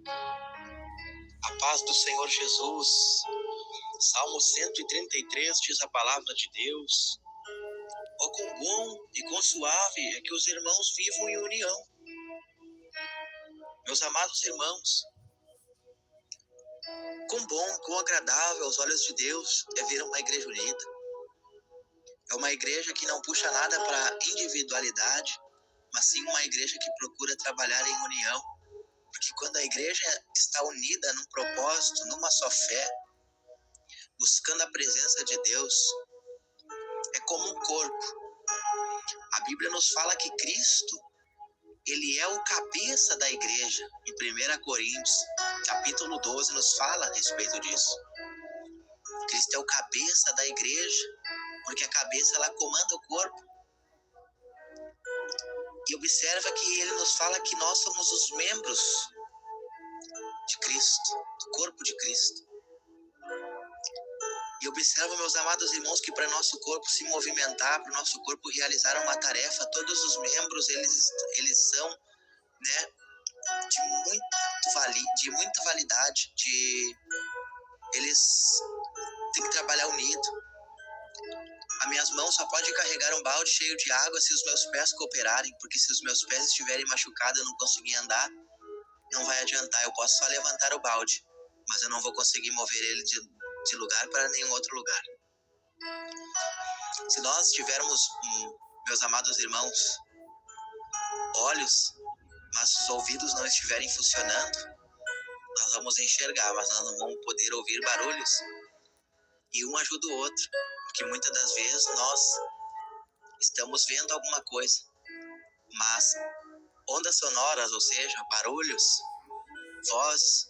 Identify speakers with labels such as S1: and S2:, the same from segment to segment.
S1: A paz do Senhor Jesus. Salmo 133 diz a palavra de Deus: ó, quão bom e quão suave é que os irmãos vivam em união. Meus amados irmãos, quão bom, quão agradável aos olhos de Deus é ver uma igreja unida. É uma igreja que não puxa nada para individualidade, mas sim uma igreja que procura trabalhar em união. Porque quando a igreja está unida num propósito, numa só fé, buscando a presença de Deus, é como um corpo. A Bíblia nos fala que Cristo, ele é o cabeça da igreja. Em 1 Coríntios, capítulo 12, nos fala a respeito disso. Cristo é o cabeça da igreja, porque a cabeça, ela comanda o corpo. E observa que ele nos fala que nós somos os membros de Cristo, do corpo de Cristo. E observa, meus amados irmãos, que para nosso corpo se movimentar, para o nosso corpo realizar uma tarefa, todos os membros, eles são, né, de muita validade, eles têm que trabalhar unido. As minhas mãos só podem carregar um balde cheio de água se os meus pés cooperarem, porque se os meus pés estiverem machucados, eu não conseguir andar, não vai adiantar. Eu posso só levantar o balde, mas eu não vou conseguir mover ele de lugar para nenhum outro lugar. Se nós tivermos, meus amados irmãos, olhos, mas os ouvidos não estiverem funcionando, nós vamos enxergar, mas nós não vamos poder ouvir barulhos. E um ajuda o outro, porque muitas das vezes nós estamos vendo alguma coisa, mas ondas sonoras, ou seja, barulhos, vozes,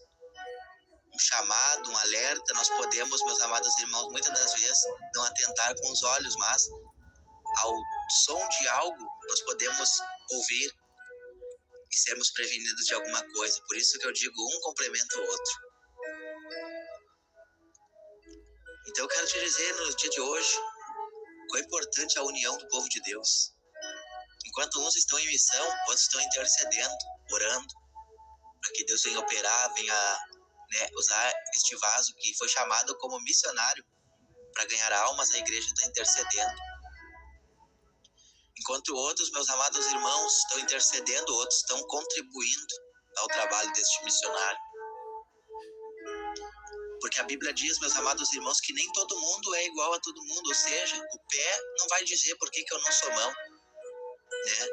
S1: um chamado, um alerta, nós podemos, meus amados irmãos, muitas das vezes não atentar com os olhos, mas ao som de algo nós podemos ouvir e sermos prevenidos de alguma coisa. Por isso que eu digo, um complementa o outro. Então eu quero te dizer no dia de hoje, quão importante é a união do povo de Deus. Enquanto uns estão em missão, outros estão intercedendo, orando, para que Deus venha operar, venha, usar este vaso que foi chamado como missionário para ganhar almas. A igreja está intercedendo. Enquanto outros, meus amados irmãos, estão intercedendo, outros estão contribuindo ao trabalho deste missionário. Porque a Bíblia diz, meus amados irmãos, que nem todo mundo é igual a todo mundo. Ou seja, o pé não vai dizer por que eu não sou mão, né?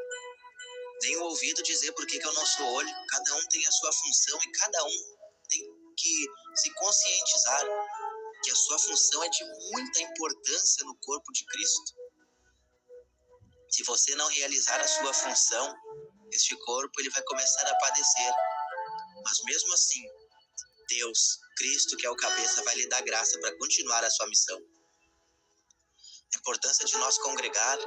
S1: Nem o ouvido dizer por que eu não sou olho. Cada um tem a sua função e cada um tem que se conscientizar que a sua função é de muita importância no corpo de Cristo. Se você não realizar a sua função, este corpo ele vai começar a padecer. Mas mesmo assim, Deus, Cristo, que é o cabeça, vai lhe dar graça para continuar a sua missão. A importância de nós congregar.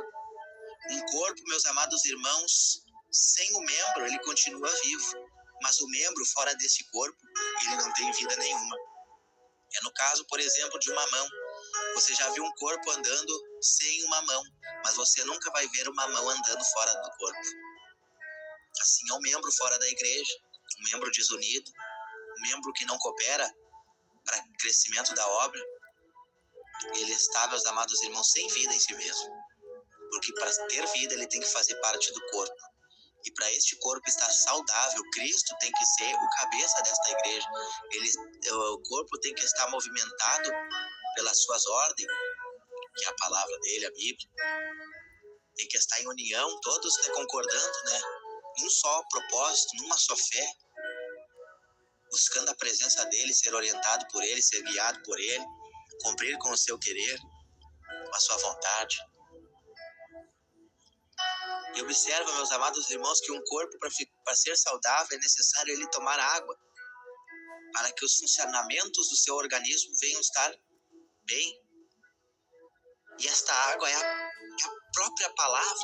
S1: Um corpo, meus amados irmãos, sem o membro, ele continua vivo. Mas o membro fora desse corpo, ele não tem vida nenhuma. É no caso, por exemplo, de uma mão. Você já viu um corpo andando sem uma mão, mas você nunca vai ver uma mão andando fora do corpo. Assim é um membro fora da igreja, um membro desunido, um membro que não coopera para o crescimento da obra. Ele está, meus amados irmãos, sem vida em si mesmo. Porque para ter vida, ele tem que fazer parte do corpo. E para este corpo estar saudável, Cristo tem que ser o cabeça desta igreja. O corpo tem que estar movimentado pelas suas ordens, que é a palavra dele, a Bíblia. Tem que estar em união, todos concordando, num só propósito, numa só fé, buscando a presença dele, ser orientado por ele, ser guiado por ele, cumprir com o seu querer, com a sua vontade. E observa, meus amados irmãos, que um corpo, para ser saudável, é necessário ele tomar água, para que os funcionamentos do seu organismo venham estar bem. E esta água é a própria palavra.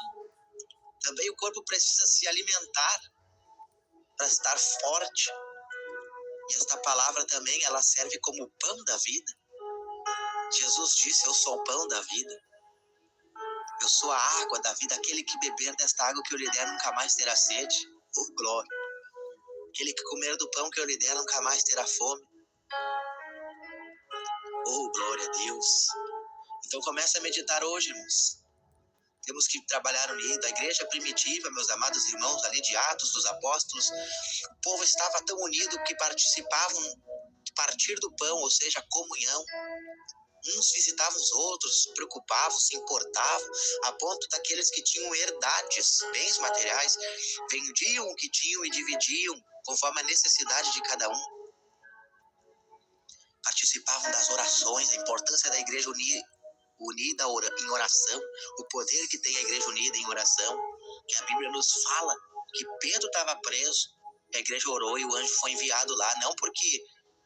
S1: Também o corpo precisa se alimentar para estar forte. E esta palavra também, ela serve como o pão da vida. Jesus disse, eu sou o pão da vida. Eu sou a água da vida. Aquele que beber desta água que eu lhe der nunca mais terá sede. Oh, glória. Aquele que comer do pão que eu lhe der nunca mais terá fome. Oh, glória a Deus. Então começa a meditar hoje, irmãos. Temos que trabalhar unido. A igreja primitiva, meus amados irmãos, ali de Atos dos Apóstolos, o povo estava tão unido que participavam do partir do pão, ou seja, a comunhão. Uns visitavam os outros, se preocupavam, se importavam, a ponto daqueles que tinham herdades, bens materiais, vendiam o que tinham e dividiam conforme a necessidade de cada um. Participavam das orações, a importância da igreja unida em oração, o poder que tem a igreja unida em oração, que a Bíblia nos fala que Pedro estava preso, a igreja orou e o anjo foi enviado lá, não porque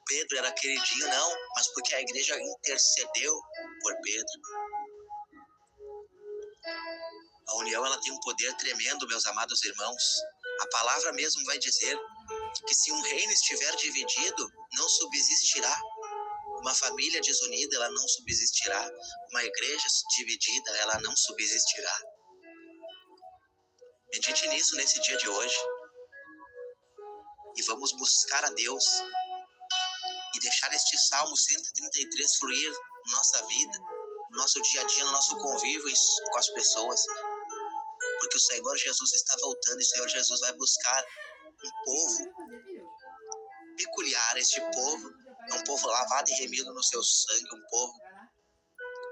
S1: Pedro era queridinho, não, mas porque a igreja intercedeu por Pedro. A união, ela tem um poder tremendo, meus amados irmãos. A palavra mesmo vai dizer que se um reino estiver dividido, não subsistirá. Uma família desunida, ela não subsistirá. Uma igreja dividida, ela não subsistirá. Medite nisso nesse dia de hoje. E vamos buscar a Deus e deixar este Salmo 133 fluir na nossa vida, no nosso dia a dia, no nosso convívio com as pessoas. Porque o Senhor Jesus está voltando e o Senhor Jesus vai buscar um povo peculiar. Este povo é um povo lavado e remido no seu sangue, um povo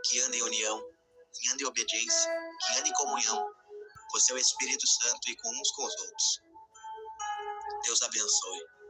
S1: que anda em união, que anda em obediência, que anda em comunhão com o seu Espírito Santo e com uns com os outros. Deus abençoe.